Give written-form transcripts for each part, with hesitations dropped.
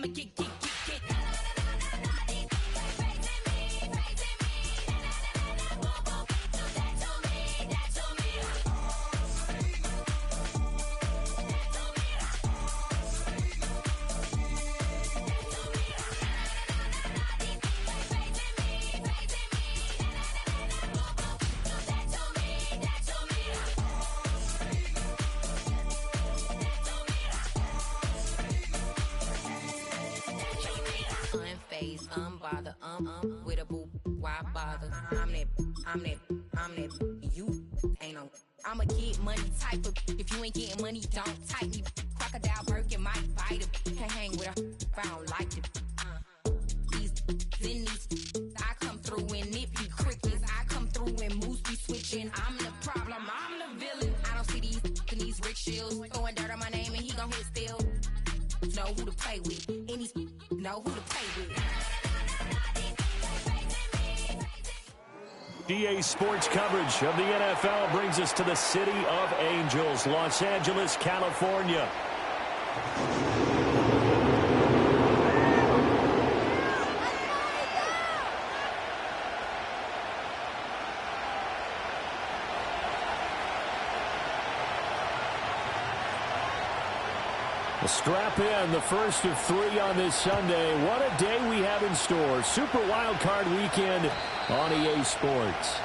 I'ma get. Unbothered, with a boo, why bother? I'm that, you ain't no. I'ma get money type of, if you ain't getting money, don't type me. Crocodile Birkin might bite it. Can't hang with her if I don't like it. These, I come through in nippy crickets. I come through when moves be switching. I'm the problem, I'm the villain. I don't see these rickshaws throwing dirt on my name and he gon' hit still. Know who to play with, any know who to play with. DA Sports coverage of the NFL brings us to the City of Angels, Los Angeles, California. Well, strap in, the first of 3 on this Sunday. What a day we have in store. Super Wild Card Weekend on EA Sports.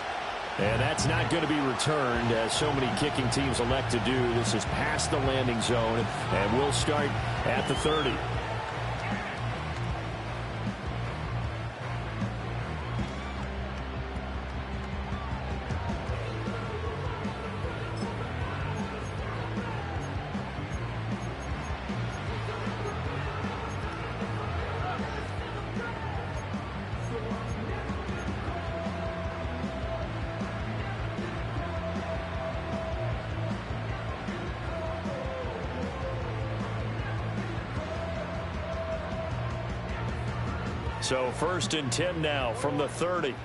And that's not going to be returned, as so many kicking teams elect to do. This is past the landing zone, and we'll start at the 30. So 1st and 10 now from the 30.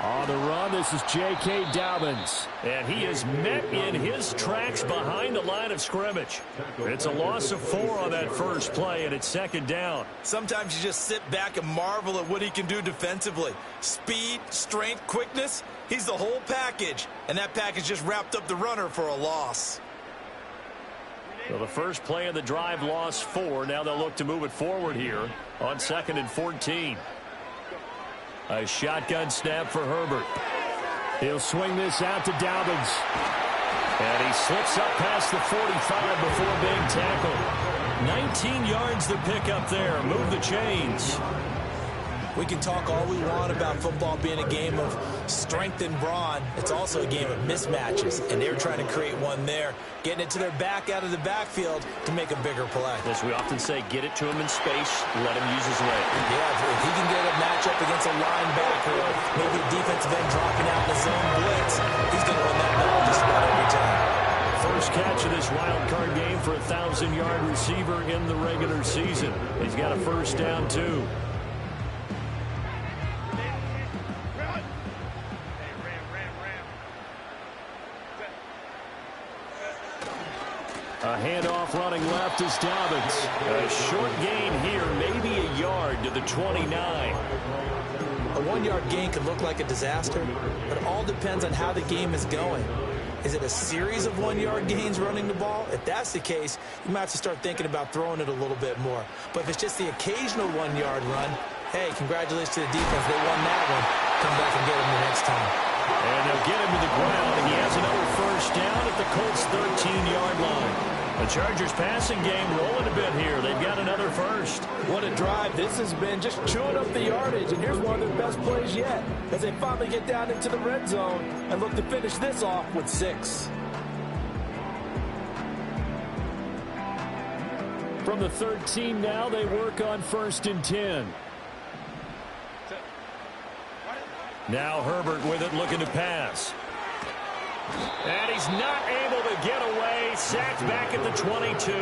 On the run, this is J.K. Dobbins. And he is met in his tracks behind the line of scrimmage. It's a loss of 4 on that first play, and it's 2nd down. Sometimes you just sit back and marvel at what he can do defensively. Speed, strength, quickness. He's the whole package. And that package just wrapped up the runner for a loss. So the first play of the drive lost 4. Now they'll look to move it forward here on 2nd and 14. A shotgun snap for Herbert. He'll swing this out to Dobbins. And he slips up past the 45 before being tackled. 19 yards to pick up there. Move the chains. We can talk all we want about football being a game of strength and brawn. It's also a game of mismatches, and they're trying to create one there, getting it to their back out of the backfield to make a bigger play. As we often say, get it to him in space, let him use his leg. Yeah, if he can get a matchup against a linebacker, or maybe a defensive end dropping out in the zone blitz, he's going to win that battle just about every time. First catch of this wild card game for a 1,000-yard receiver in the regular season. He's got a first down, too. A handoff running left is Dobbins. A short gain here, maybe a yard to the 29. A 1-yard gain can look like a disaster, but it all depends on how the game is going. Is it a series of 1-yard gains running the ball? If that's the case, you might have to start thinking about throwing it a little bit more. But if it's just the occasional 1-yard run, hey, congratulations to the defense. They won that one. Come back and get him the next time. And they'll get him to the ground, and he has another first down at the Colts' 13-yard line. The Chargers passing game rolling a bit here. They've got another first. What a drive this has been, just chewing up the yardage. And here's one of their best plays yet as they finally get down into the red zone and look to finish this off with 6. From the 13 now, they work on 1st and 10. Now Herbert with it, looking to pass. And he's not able to get away. Sacked back at the 22.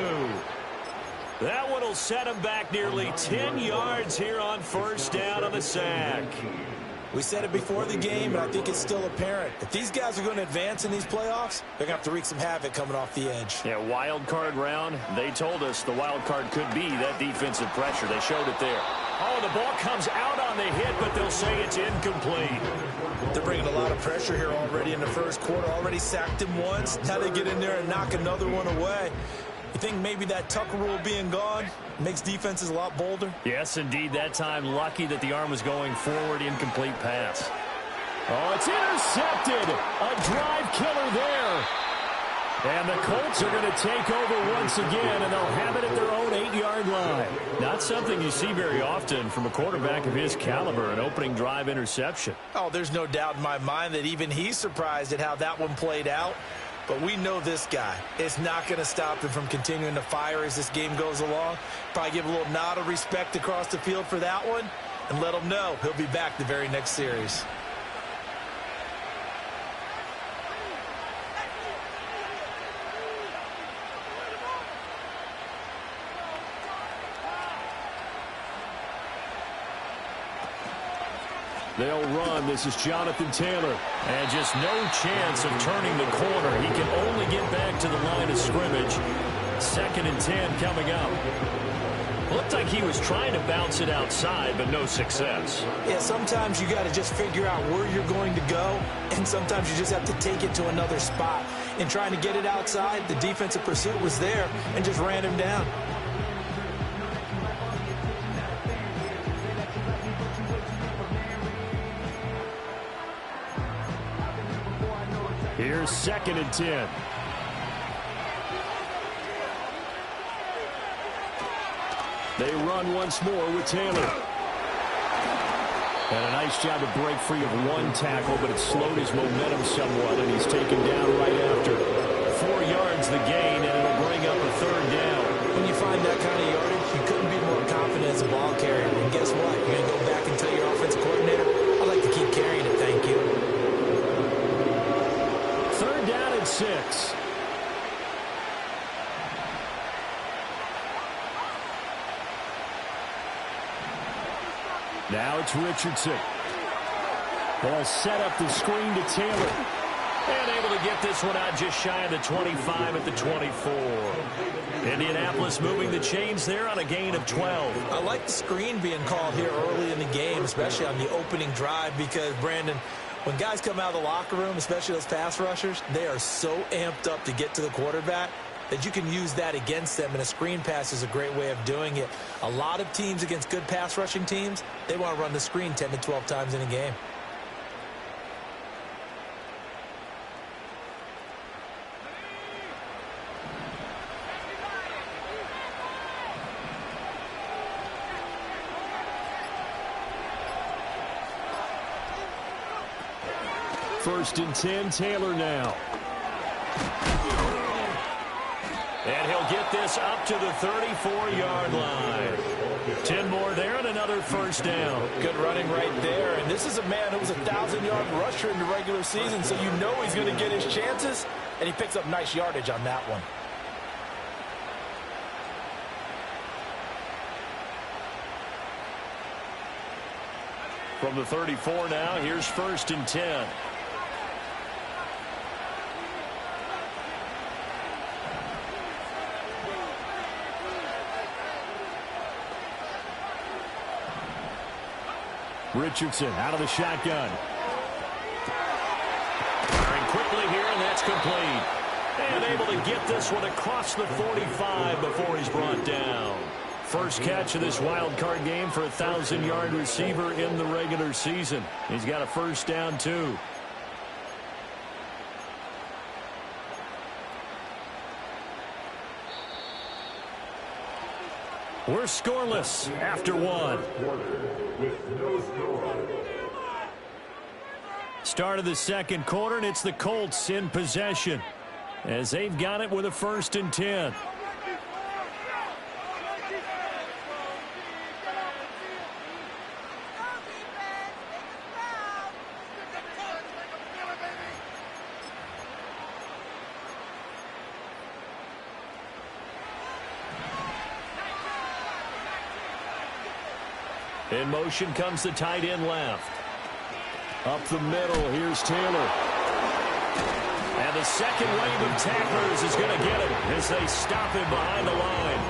That one will set him back nearly 10 yards here on first down on the sack. We said it before the game, and I think it's still apparent. If these guys are going to advance in these playoffs, they're going to have to wreak some havoc coming off the edge. Yeah, wild card round. They told us the wild card could be that defensive pressure. They showed it there. Oh, the ball comes out on the hit, but they'll say it's incomplete. They're bringing a lot of pressure here already in the first quarter. Already sacked him once. Now they get in there and knock another one away. You think maybe that Tucker rule being gone makes defenses a lot bolder? Yes, indeed. That time, lucky that the arm was going forward. Incomplete pass. Oh, it's intercepted. A drive killer there. And the Colts are going to take over once again, and they'll have it at their own 8-yard line. Not something you see very often from a quarterback of his caliber, an opening drive interception. Oh, there's no doubt in my mind that even he's surprised at how that one played out. But we know this guy is not going to stop him from continuing to fire as this game goes along. Probably give a little nod of respect across the field for that one and let him know he'll be back the very next series. They'll run. This is Jonathan Taylor. And just no chance of turning the corner. He can only get back to the line of scrimmage. 2nd and 10 coming up. Looked like he was trying to bounce it outside, but no success. Yeah, sometimes you got to just figure out where you're going to go, and sometimes you just have to take it to another spot. In trying to get it outside, the defensive pursuit was there and just ran him down. Here's 2nd and 10. They run once more with Taylor. And a nice job to break free of one tackle, but it slowed his momentum somewhat, and he's taken down right after. 4 yards the gain, and it'll bring up a 3rd down. When you find that kind of yardage, you couldn't be more confident as a ball carrier. And guess what? You're going to go back and tell your offensive coordinator, I'd like to keep carrying it, thank you. 3rd down and 6. Now it's Richardson. Ball set up the screen to Taylor. And able to get this one out just shy of the 25 at the 24. Indianapolis moving the chains there on a gain of 12. I like the screen being called here early in the game, especially on the opening drive, because, Brandon, when guys come out of the locker room, especially those pass rushers, they are so amped up to get to the quarterback that you can use that against them, and a screen pass is a great way of doing it. A lot of teams against good pass rushing teams, they want to run the screen 10 to 12 times in a game. First and 10, Taylor now. And he'll get this up to the 34-yard line. 10 more there and another 1st down. Good running right there. And this is a man who was a 1,000-yard rusher in the regular season, so you know he's going to get his chances, and he picks up nice yardage on that one. From the 34 now, here's 1st and 10. Richardson out of the shotgun. Firing quickly here, and that's complete. And able to get this one across the 45 before he's brought down. First catch of this wild card game for a 1,000-yard receiver in the regular season. He's got a 1st down, too. We're scoreless after 1. Start of the 2nd quarter, and it's the Colts in possession as they've got it with a 1st and 10. In motion comes the tight end left. Up the middle, here's Taylor. And the second wave of tacklers is going to get him as they stop him behind the line.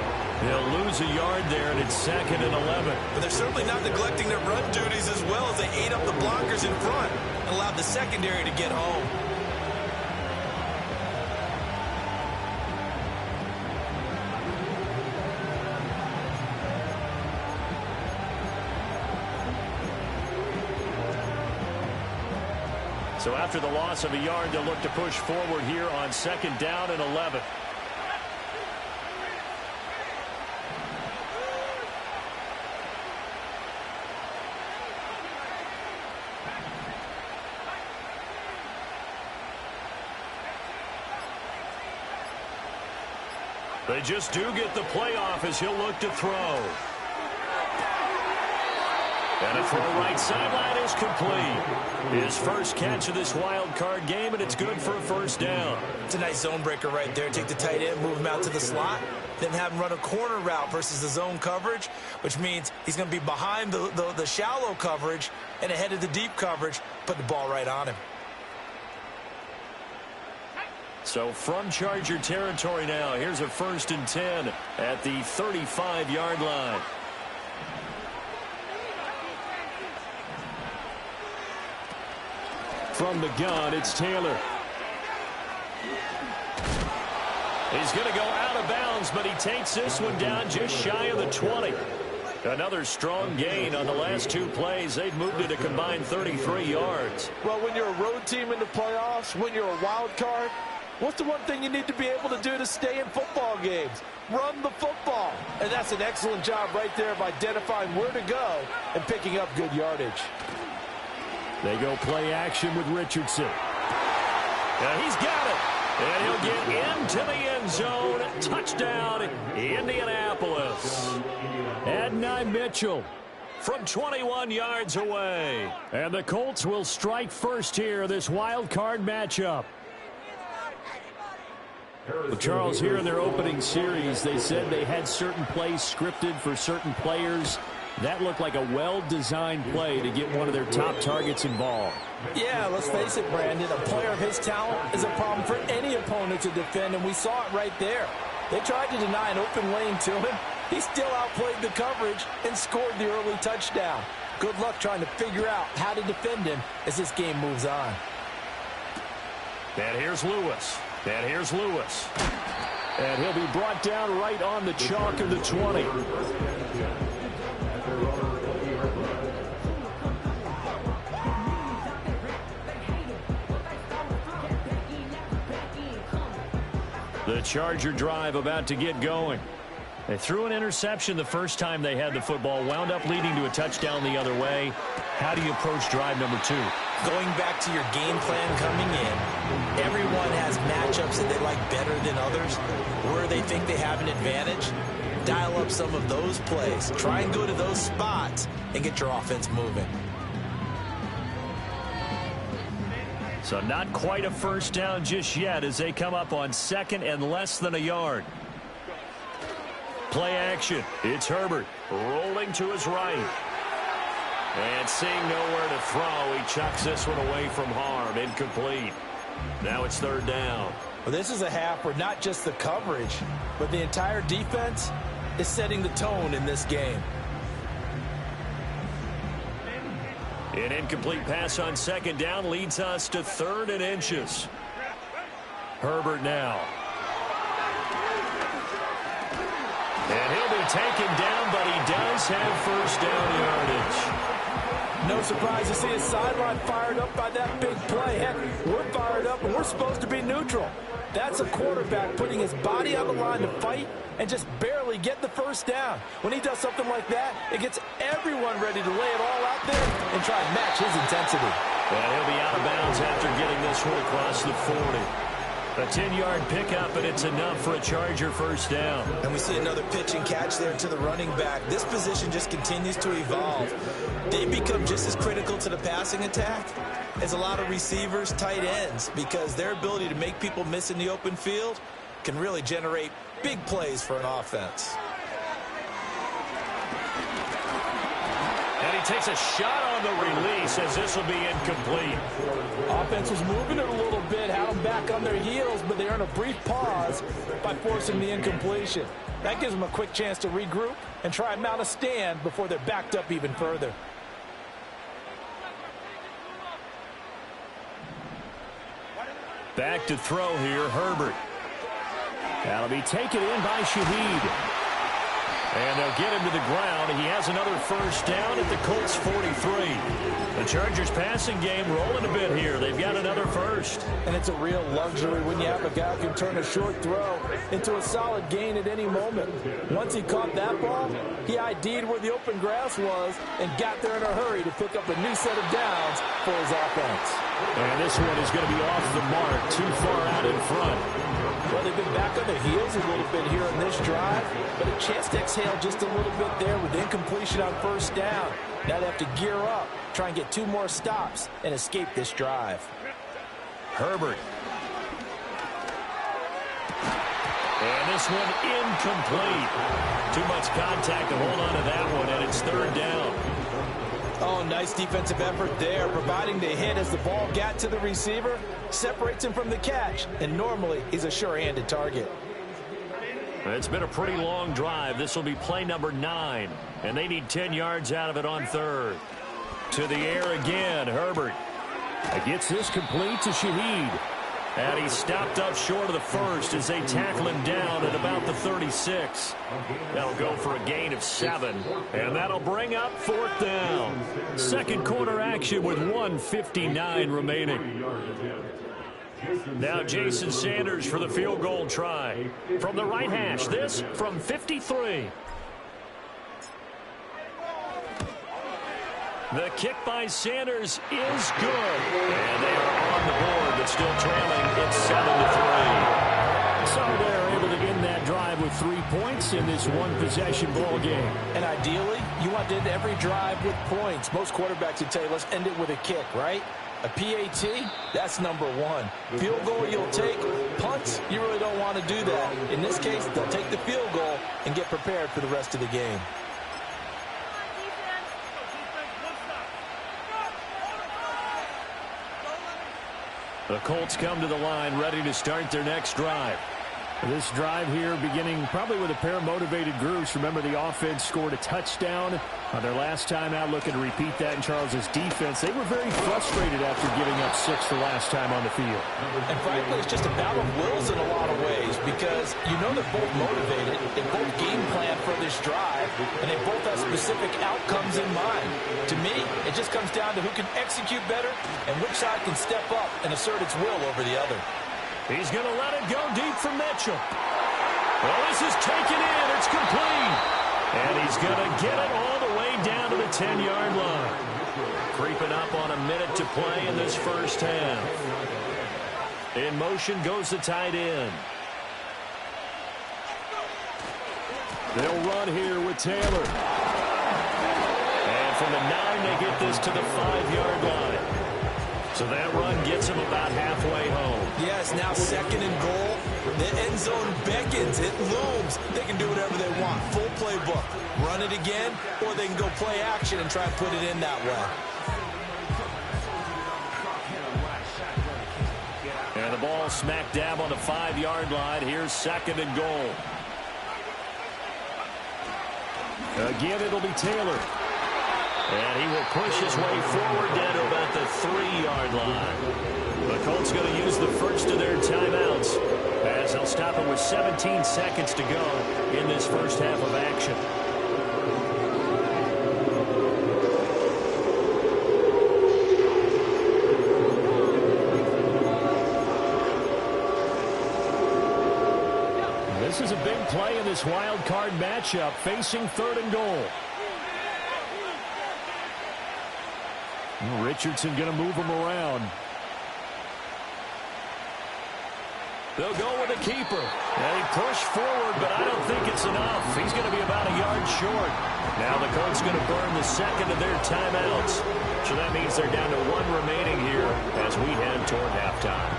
They'll lose a yard there, and it's 2nd and 11. But they're certainly not neglecting their run duties as well as they ate up the blockers in front and allowed the secondary to get home. So after the loss of a yard, they'll look to push forward here on 2nd down and 11. They just do get the playoff as he'll look to throw. And a throw right sideline is complete. His first catch of this wild card game, and it's good for a first down. It's a nice zone breaker right there. Take the tight end, move him out to the slot, then have him run a corner route versus the zone coverage, which means he's going to be behind the shallow coverage and ahead of the deep coverage. Put the ball right on him. So from Charger territory now, here's a 1st and 10 at the 35-yard line. From the gun, it's Taylor. He's going to go out of bounds, but he takes this one down just shy of the 20. Another strong gain on the last 2 plays. They've moved it a combined 33 yards. Well, when you're a road team in the playoffs, when you're a wild card, what's the one thing you need to be able to do to stay in football games? Run the football. And that's an excellent job right there of identifying where to go and picking up good yardage. They go play action with Richardson. And he's got it. And he'll get into the end zone. Touchdown, Indianapolis. Adonai Mitchell from 21 yards away. And the Colts will strike first here, this wild card matchup. Well, Charles, here in their opening series, they said they had certain plays scripted for certain players. That looked like a well-designed play to get one of their top targets involved. Yeah, let's face it, Brandon. A player of his talent is a problem for any opponent to defend, and we saw it right there. They tried to deny an open lane to him. He still outplayed the coverage and scored the early touchdown. Good luck trying to figure out how to defend him as this game moves on. And here's Lewis. And here's Lewis. And he'll be brought down right on the chalk of the 20. The Charger drive about to get going. They threw an interception the first time they had the football, wound up leading to a touchdown the other way. How do you approach drive number 2? Going back to your game plan coming in, everyone has matchups that they like better than others, where they think they have an advantage. Dial up some of those plays. Try and go to those spots and get your offense moving. So not quite a first down just yet as they come up on 2nd and less than a yard. Play action. It's Herbert rolling to his right. And seeing nowhere to throw, he chucks this one away from harm. Incomplete. Now it's 3rd down. Well, this is a half where not just the coverage, but the entire defense is setting the tone in this game. An incomplete pass on 2nd down leads us to 3rd and inches. Herbert now. And he'll be taken down, but he does have first down yardage. No surprise to see his sideline fired up by that big play. Heck, we're fired up, and we're supposed to be neutral. That's a quarterback putting his body on the line to fight and just barely get the first down. When he does something like that, it gets everyone ready to lay it all out there and try and match his intensity. And he'll be out of bounds after getting this one across the 40. A 10-yard pickup, and it's enough for a Charger first down. And we see another pitch and catch there to the running back. This position just continues to evolve. They become just as critical to the passing attack as a lot of receivers, tight ends, because their ability to make people miss in the open field can really generate big plays for an offense. And he takes a shot on the release as this will be incomplete. Offense was moving it a little bit, had them back on their heels, but they earned a brief pause by forcing the incompletion. That gives them a quick chance to regroup and try and mount a stand before they're backed up even further. Back to throw here, Herbert. That'll be taken in by Shaheed. And they'll get him to the ground. He has another first down at the Colts 43. The Chargers passing game rolling a bit here. They've got another first. And it's a real luxury when you have a guy who can turn a short throw into a solid gain at any moment. Once he caught that ball, he ID'd where the open grass was and got there in a hurry to pick up a new set of downs for his offense. And this one is going to be off the mark, too far out in front. Well, they've been back on their heels a little bit here on this drive, but a chance to exhale just a little bit there with incompletion on first down. Now they have to gear up, try and get 2 more stops, and escape this drive. Herbert. And this one incomplete. Too much contact to hold on to that one, and it's third down. Oh, nice defensive effort there, providing the hit as the ball got to the receiver, separates him from the catch, and normally he's a sure-handed target. It's been a pretty long drive. This will be play number 9, and they need 10 yards out of it on third. To the air again, Herbert. Gets this complete to Shaheed. And he stopped up short of the first as they tackle him down at about the 36. That'll go for a gain of 7. And that'll bring up fourth down. Second quarter action with 1:59 remaining. Now Jason Sanders for the field goal try. From the right hash, this from 53. The kick by Sanders is good. And they are on the board, but still trailing. It's 7-3. So they're able to end that drive with 3 points in this one-possession ball game. And ideally, you want to end every drive with points. Most quarterbacks would tell you, let's end it with a kick, right? A PAT, that's number 1. Field goal you'll take. Punts, you really don't want to do that. In this case, they'll take the field goal and get prepared for the rest of the game. The Colts come to the line ready to start their next drive. This drive here beginning probably with a pair of motivated groups. Remember, the offense scored a touchdown on their last time out, looking to repeat that in Charles's defense. They were very frustrated after giving up 6 the last time on the field. And frankly, it's just a battle of wills in a lot of ways because you know they're both motivated. They both game plan for this drive, and they both have specific outcomes in mind. To me, it just comes down to who can execute better and which side can step up and assert its will over the other. He's going to let it go deep for Mitchell. Well, this is taken in. It's complete. And he's going to get it all the way down to the 10-yard line. Creeping up on a minute to play in this first half. In motion goes the tight end. They'll run here with Taylor. And from the 9, they get this to the 5-yard line. So that run gets them about halfway home. Yes, now second and goal. The end zone beckons. It looms. They can do whatever they want. Full playbook. Run it again, or they can go play action and try and put it in that way. And the ball smack dab on the 5-yard line. Here's second and goal. Again, it'll be Taylor. And he will push his way forward down to about the 3-yard line. The Colts going to use the first of their timeouts as they'll stop it with 17 seconds to go in this first half of action. This is a big play in this wild card matchup, facing third and goal. Richardson going to move him around. They'll go with a keeper. And he pushed forward, but I don't think it's enough. He's going to be about a yard short. Now the Colts going to burn the second of their timeouts. So that means they're down to 1 remaining here as we head toward halftime.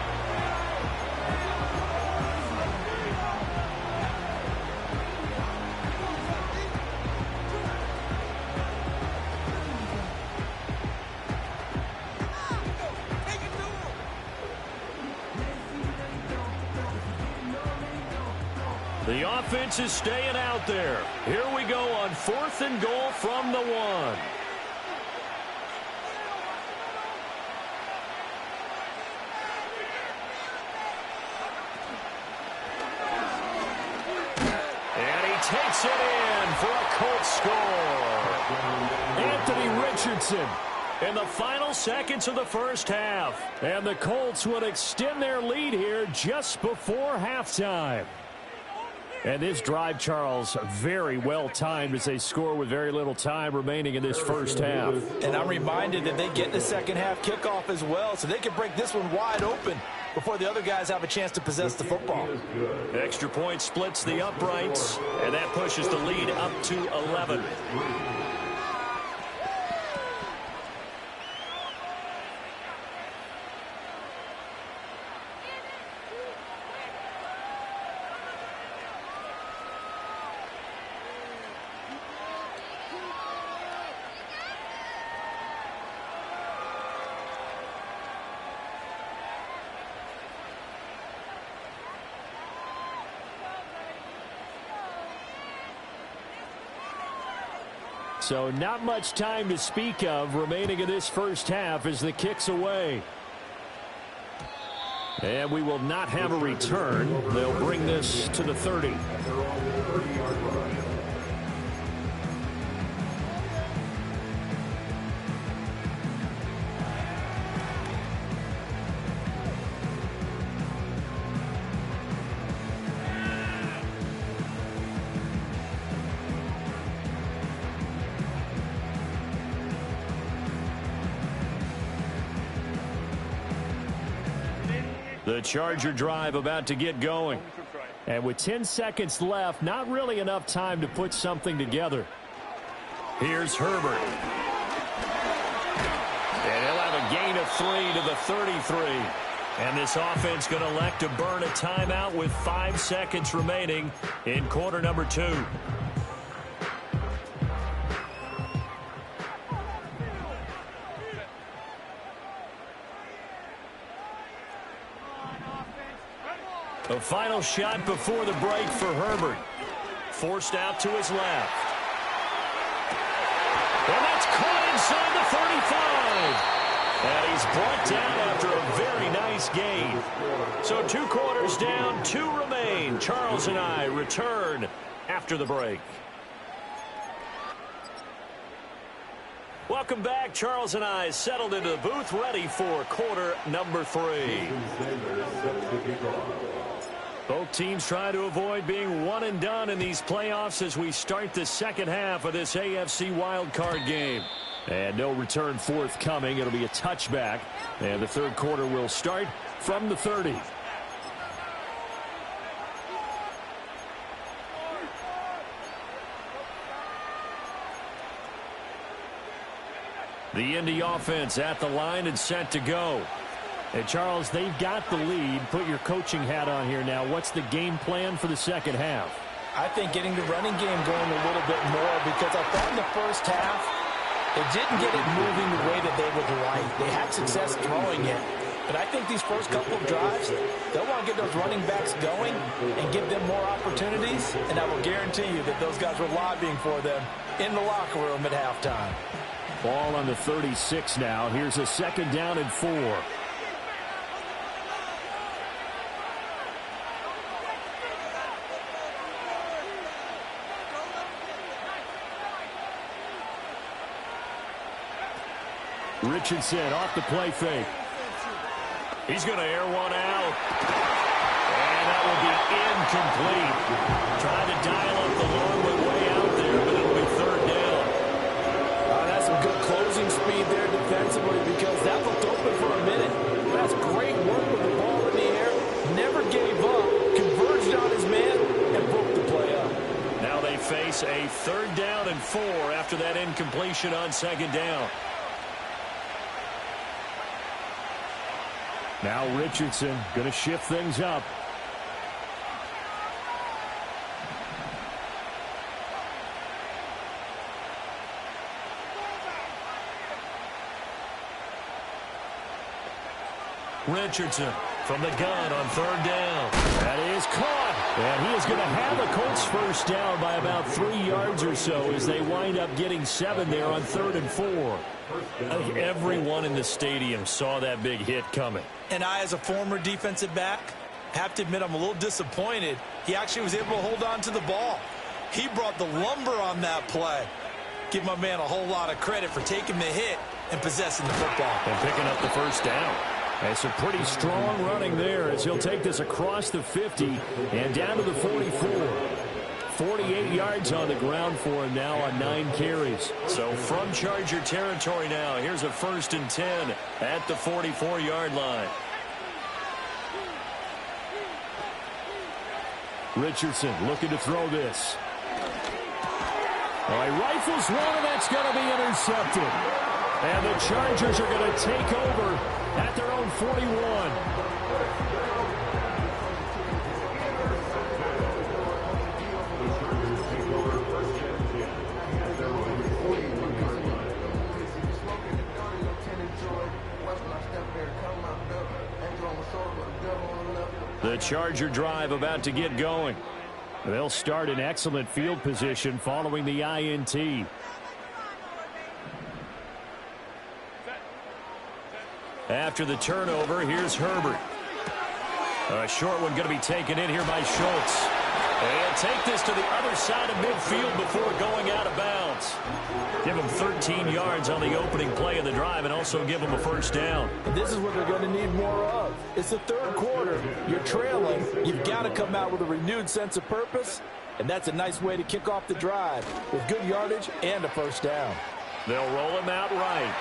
The offense is staying out there. Here we go on 4th and goal from the 1. And he takes it in for a Colts score. Anthony Richardson in the final seconds of the first half. And the Colts would extend their lead here just before halftime. And this drive, Charles, very well timed as they score with very little time remaining in this first half. And I'm reminded that they get the second half kickoff as well, so they can break this one wide open before the other guys have a chance to possess the football. Extra point splits the uprights, and that pushes the lead up to 11. So not much time to speak of remaining in this first half as the kick's away. And we will not have a return. They'll bring this to the 30. The Charger drive about to get going. And with 10 seconds left, not really enough time to put something together. Here's Herbert. And he'll have a gain of 3 to the 33. And this offense going to elect to burn a timeout with 5 seconds remaining in quarter number 2. The final shot before the break for Herbert. Forced out to his left. And that's caught inside the 35. And he's brought down after a very nice gain. So 2 quarters down, 2 remain. Charles and I return after the break. Welcome back. Charles and I settled into the booth, ready for quarter number 3. Both teams try to avoid being one and done in these playoffs as we start the second half of this AFC wildcard game. And no return forthcoming. It'll be a touchback. And the third quarter will start from the 30. The Indy offense at the line and set to go. And Charles, they've got the lead. Put your coaching hat on here now. What's the game plan for the second half? I think getting the running game going a little bit more, because I thought in the first half they didn't get it moving the way that they would like. They had success throwing it. But I think these first couple of drives, they'll want to get those running backs going and give them more opportunities. And I will guarantee you that those guys were lobbying for them in the locker room at halftime. Ball on the 36 now. Here's a second down and 4. Richardson off the play fake. He's going to air one out. And that will be incomplete. Trying to dial up the long way out there, but it'll be third down. That's some good closing speed there defensively, because that looked open for a minute. That's great work with the ball in the air. Never gave up. Converged on his man and broke the play up. Now they face a third down and 4 after that incompletion on second down. Now Richardson going to shift things up. Richardson from the gun on 3rd down. That is caught. And he is going to have the Colts first down by about 3 yards or so as they wind up getting 7 there on 3rd and 4. I think everyone in the stadium saw that big hit coming. And I, as a former defensive back, have to admit I'm a little disappointed. He actually was able to hold on to the ball. He brought the lumber on that play. Give my man a whole lot of credit for taking the hit and possessing the football. And picking up the first down. And some pretty strong running there as he'll take this across the 50 and down to the 44. 48 yards on the ground for him now on 9 carries. So from Charger territory now, here's a 1st and 10 at the 44-yard line. Richardson looking to throw this. All right, rifles one, and that's going to be intercepted. And the Chargers are going to take over at their own 41. The Charger drive about to get going. They'll start in excellent field position following the INT. After the turnover, here's Herbert. A short one going to be taken in here by Schultz. And take this to the other side of midfield before going out of bounds. Give them 13 yards on the opening play of the drive and also give them a first down. And this is what they're going to need more of. It's the 3rd quarter. You're trailing. You've got to come out with a renewed sense of purpose. And that's a nice way to kick off the drive with good yardage and a first down. They'll roll him out right.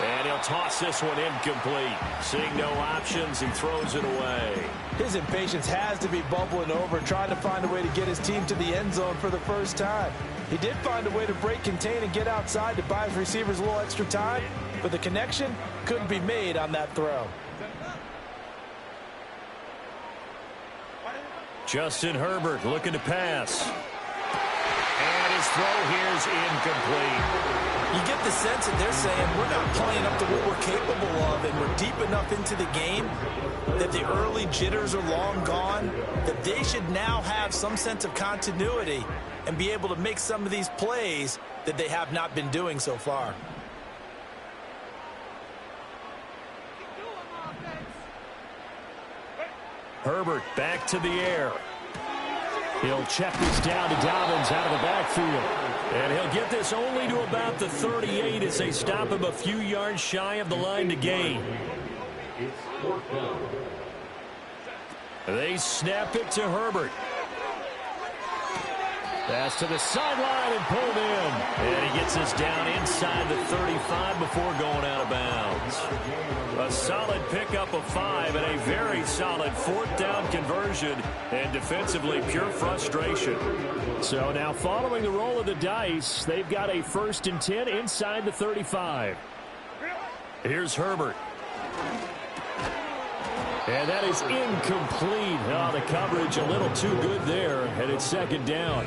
And he'll toss this one incomplete. Seeing no options, he throws it away. His impatience has to be bubbling over, trying to find a way to get his team to the end zone for the first time. He did find a way to break contain and get outside to buy his receivers a little extra time, but the connection couldn't be made on that throw. Justin Herbert looking to pass. And his throw here is incomplete. You get the sense that they're saying we're not playing up to what we're capable of, and we're deep enough into the game that the early jitters are long gone, that they should now have some sense of continuity and be able to make some of these plays that they have not been doing so far. Herbert back to the air. He'll check this down to Dobbins out of the backfield. And he'll get this only to about the 38 as they stop him a few yards shy of the line to gain. They snap it to Herbert. Pass to the sideline and pulled in. And he gets this down inside the 35 before going out of bounds. A solid pickup of 5 and a very solid 4th down conversion. And defensively, pure frustration. So now following the roll of the dice, they've got a 1st and 10 inside the 35. Here's Herbert. And that is incomplete. Oh, the coverage a little too good there, and it's 2nd down.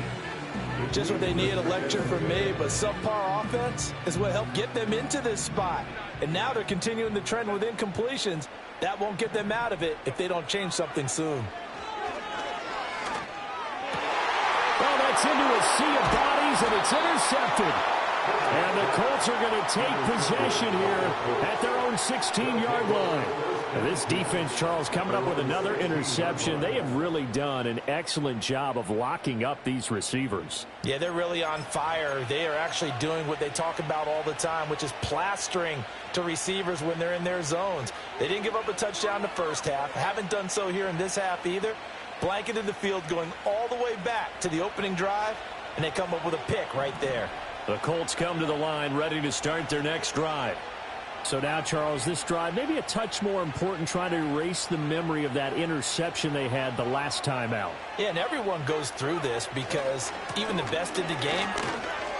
Just what they need, a lecture from me, but subpar offense is what helped get them into this spot. And now they're continuing the trend with incompletions. That won't get them out of it if they don't change something soon. Well, that's into a sea of bodies, and it's intercepted. And the Colts are going to take possession here at their own 16-yard line. This defense, Charles, coming up with another interception. They have really done an excellent job of locking up these receivers. Yeah, they're really on fire. They are actually doing what they talk about all the time, which is plastering to receivers when they're in their zones. They didn't give up a touchdown the first half. Haven't done so here in this half either. Blanketed the field going all the way back to the opening drive, and they come up with a pick right there. The Colts come to the line ready to start their next drive. So now, Charles, this drive maybe a touch more important, trying to erase the memory of that interception they had the last time out. Yeah, and everyone goes through this because even the best in the game,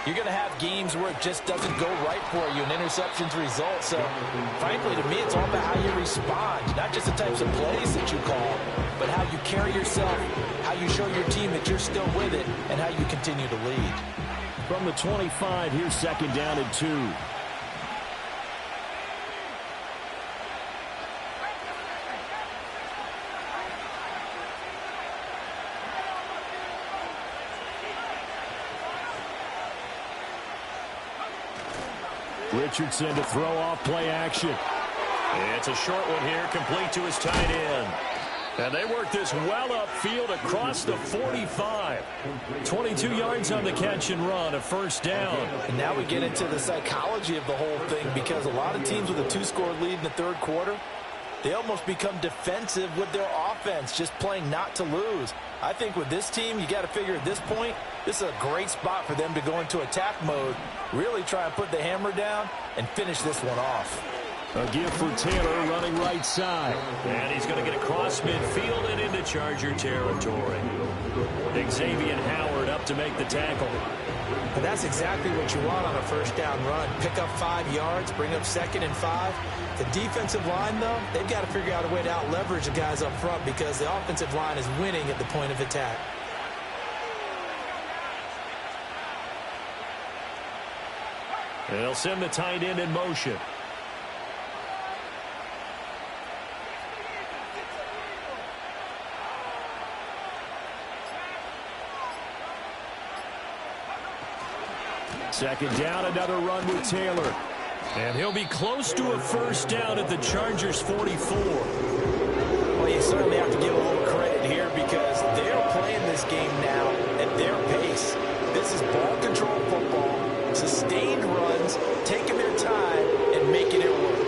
you're going to have games where it just doesn't go right for you and interceptions result. So, frankly, to me, it's all about how you respond, not just the types of plays that you call, but how you carry yourself, how you show your team that you're still with it, and how you continue to lead. From the 25, here's 2nd down and 2. Richardson to throw off play action. It's a short one here, complete to his tight end. And they work this well upfield across the 45. 22 yards on the catch and run, a first down. And now we get into the psychology of the whole thing, because a lot of teams with a 2-score lead in the third quarter, they almost become defensive with their offense, just playing not to lose. I think with this team, you got to figure at this point, this is a great spot for them to go into attack mode, really try and put the hammer down and finish this one off. A give for Taylor running right side. And he's going to get across midfield and into Charger territory. Xavier Howard up to make the tackle. But that's exactly what you want on a first down run. Pick up 5 yards, bring up 2nd and 5. The defensive line, though, they've got to figure out a way to out-leverage the guys up front, because the offensive line is winning at the point of attack. And they'll send the tight end in motion. Second down, another run with Taylor. And he'll be close to a first down at the Chargers' 44. Well, you certainly have to give a little credit here, because they're playing this game now at their pace. This is ball control football, sustained runs, taking their time and making it work.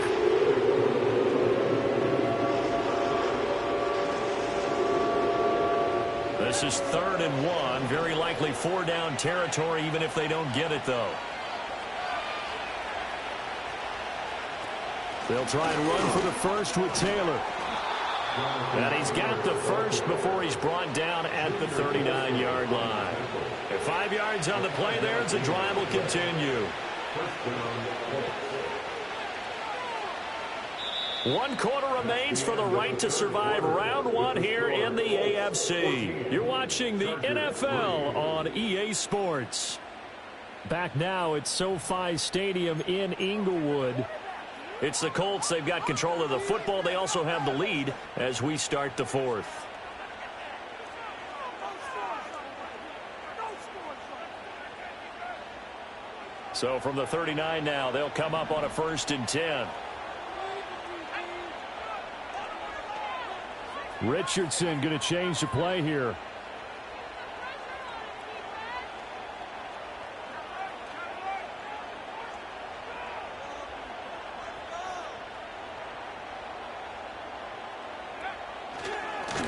This is 3rd and 1. Very likely 4-down territory, even if they don't get it, though. They'll try and run for the first with Taylor. And he's got the first before he's brought down at the 39-yard line. At 5 yards on the play there, the drive will continue. 1 quarter remains for the right to survive round 1 here in the AFC. You're watching the NFL on EA Sports. Back now at SoFi Stadium in Inglewood. It's the Colts. They've got control of the football. They also have the lead as we start the 4th. So from the 39 now, they'll come up on a 1st and 10. Richardson going to change the play here.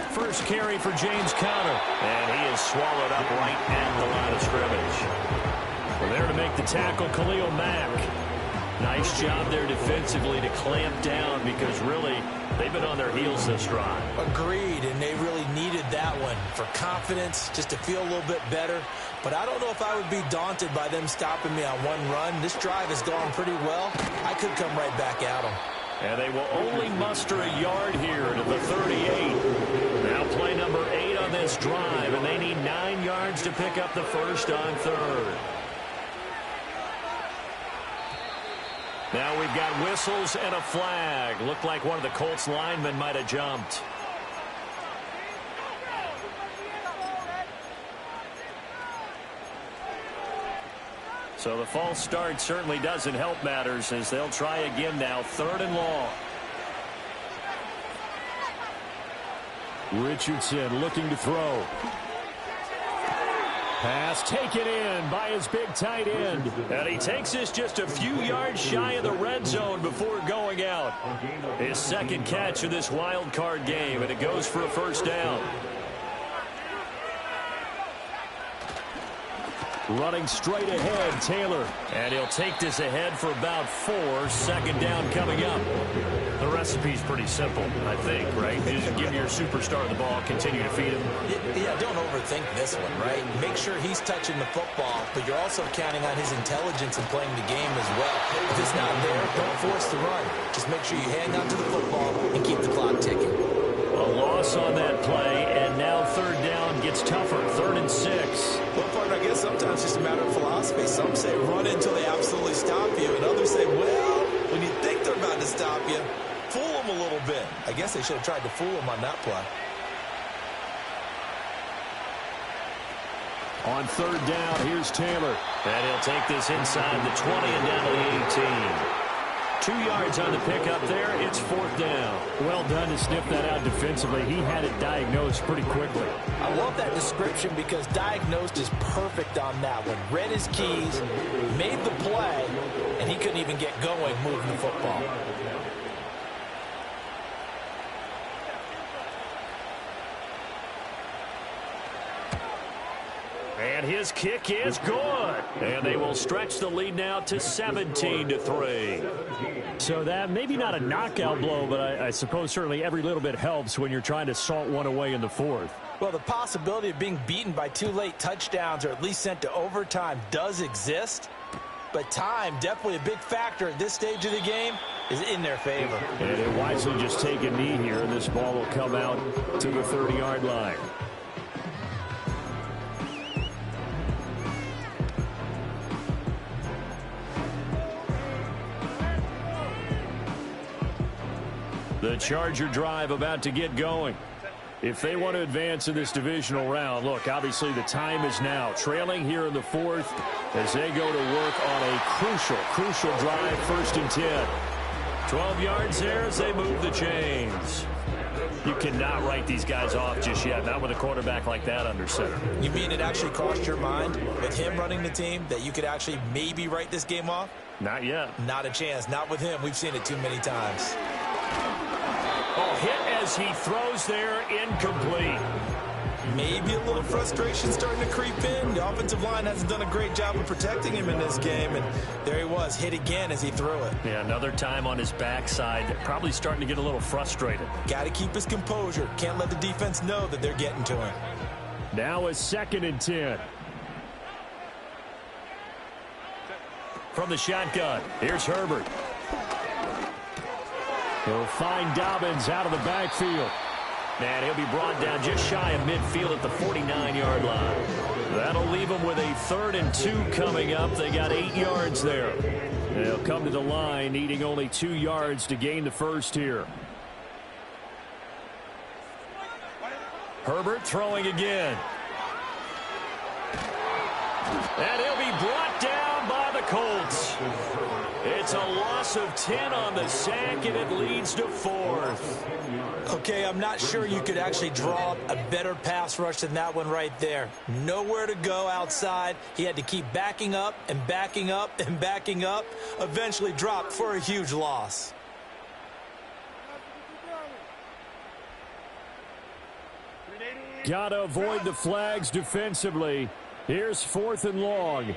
First carry for James Conner. And he is swallowed up right at the line of scrimmage. Well, there to make the tackle, Khalil Mack. Nice job there defensively to clamp down, because really they've been on their heels this drive. Agreed, and they really needed that one for confidence, just to feel a little bit better. But I don't know if I would be daunted by them stopping me on one run. This drive has gone pretty well. I could come right back at them. And they will only muster a yard here to the 38. Now play number 8 on this drive, and they need 9 yards to pick up the first on 3rd. Now we've got whistles and a flag. Looked like one of the Colts linemen might have jumped. So the false start certainly doesn't help matters, as they'll try again now, 3rd and long. Richardson looking to throw. Pass taken in by his big tight end. And he takes this just a few yards shy of the red zone before going out. His 2nd catch of this wild card game, and it goes for a first down. Running straight ahead, Taylor. And he'll take this ahead for about 4. 2nd down coming up. The recipe's pretty simple, I think, right? You just give your superstar the ball, continue to feed him. Yeah, don't overthink this one, right? Make sure he's touching the football, but you're also counting on his intelligence in playing the game as well. If it's not there, don't force the run. Just make sure you hang on to the football and keep the clock ticking. A loss on that play, and now 3rd down gets tougher. 3rd and 6. Well, partner, I guess sometimes it's just a matter of philosophy. Some say run until they absolutely stop you, and others say, well, when you think they're about to stop you, fool them a little bit. I guess they should have tried to fool them on that play. On third down, here's Taylor. And he'll take this inside the 20 and down to the 18. 2 yards on the pickup there. It's fourth down. Well done to sniff that out defensively. He had it diagnosed pretty quickly. I love that description because diagnosed is perfect on that one. Read his keys, made the play, and he couldn't even get going moving the football. And his kick is good. And they will stretch the lead now to 17-3. So that maybe not a knockout blow, but I suppose certainly every little bit helps when you're trying to salt one away in the fourth. Well, the possibility of being beaten by 2 late touchdowns or at least sent to overtime does exist. But time, definitely a big factor at this stage of the game, is in their favor. And they wisely just take a knee here, and this ball will come out to the 30-yard line. The Charger drive about to get going. If they want to advance in this divisional round, look, obviously the time is now. Trailing here in the fourth as they go to work on a crucial drive, 1st and 10. 12 yards there as they move the chains. You cannot write these guys off just yet, not with a quarterback like that under center. You mean it actually crossed your mind with him running the team that you could actually maybe write this game off? Not yet. Not a chance. Not with him. We've seen it too many times. Oh, hit as he throws there, incomplete. Maybe a little frustration starting to creep in. The offensive line hasn't done a great job of protecting him in this game, and there he was, hit again as he threw it. Yeah, another time on his backside, probably starting to get a little frustrated. Got to keep his composure. Can't let the defense know that they're getting to him. Now a 2nd and 10. From the shotgun, here's Herbert. He'll find Dobbins out of the backfield. And he'll be brought down just shy of midfield at the 49-yard line. That'll leave them with a 3rd and 2 coming up. They got 8 yards there. They'll come to the line needing only 2 yards to gain the first here. Herbert throwing again. And he'll be brought down by the Colts. It's a loss of 10 on the sack, and it leads to 4th. Okay, I'm not sure you could actually draw up a better pass rush than that one right there. Nowhere to go outside. He had to keep backing up and backing up and backing up. Eventually dropped for a huge loss. Got to avoid the flags defensively. Here's 4th and long.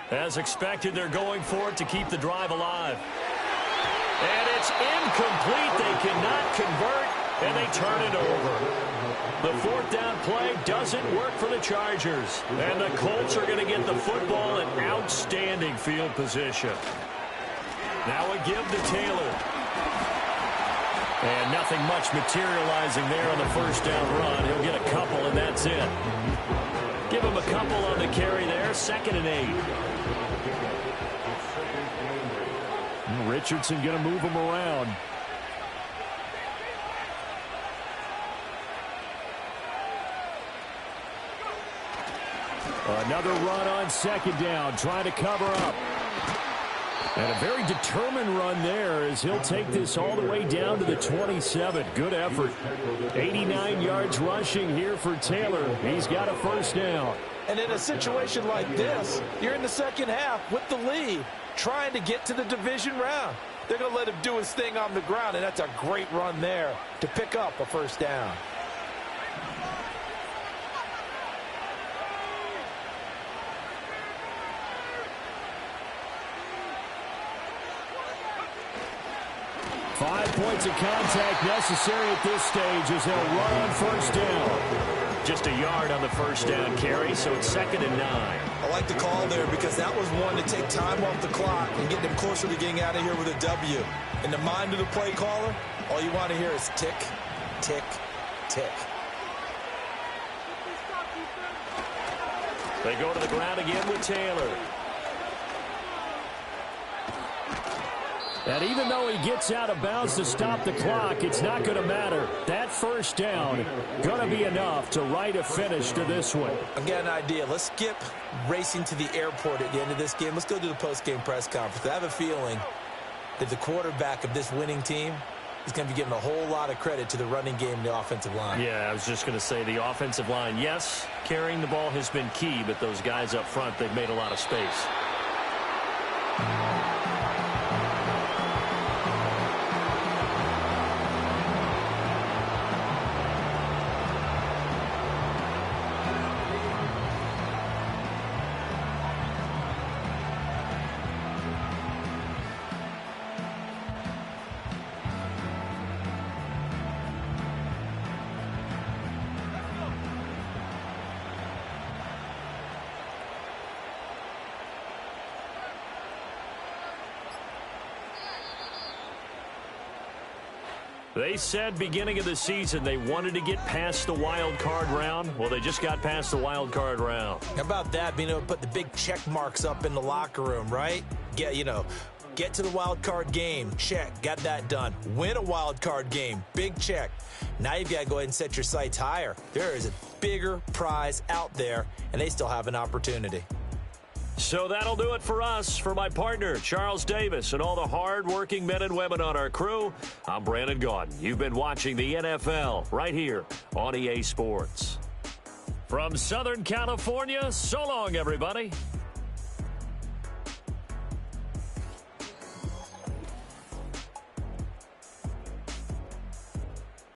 As expected, they're going for it to keep the drive alive. And it's incomplete. They cannot convert, and they turn it over. The 4th down play doesn't work for the Chargers. And the Colts are going to get the football in outstanding field position. Now a give to Taylor. And nothing much materializing there on the 1st down run. He'll get a couple, and that's it. Give him a couple on the carry there. 2nd and 8. Richardson going to move him around. Another run on 2nd down, trying to cover up. And a very determined run there as he'll take this all the way down to the 27. Good effort. 89 yards rushing here for Taylor. He's got a 1st down. And in a situation like this, you're in the 2nd half with the lead, trying to get to the division round. They're going to let him do his thing on the ground, and that's a great run there to pick up a 1st down. Five points of contact necessary at this stage as they'll run on 1st down. Just a yard on the 1st down carry, so it's 2nd and 9. I like the call there because that was one to take time off the clock and get them closer to getting out of here with a W. In the mind of the play caller, all you want to hear is tick, tick, tick. They go to the ground again with Taylor. And even though he gets out of bounds to stop the clock, it's not going to matter. That first down going to be enough to write a finish to this one. I've got an idea. Let's skip racing to the airport at the end of this game. Let's go to the post-game press conference. I have a feeling that the quarterback of this winning team is going to be giving a whole lot of credit to the running game and the offensive line. Yeah, I was just going to say the offensive line, yes, carrying the ball has been key, but those guys up front, they've made a lot of space. They said beginning of the season they wanted to get past the wild card round. Well, they just got past the wild card round. How about that, being able to put the big check marks up in the locker room, right? Get to the wild card game, check, got that done. Win a wild card game, big check. Now you've got to go ahead and set your sights higher. There is a bigger prize out there, and they still have an opportunity. So that'll do it for us. For my partner, Charles Davis, and all the hard-working men and women on our crew, I'm Brandon Gaudin. You've been watching the NFL right here on EA Sports. From Southern California, so long, everybody.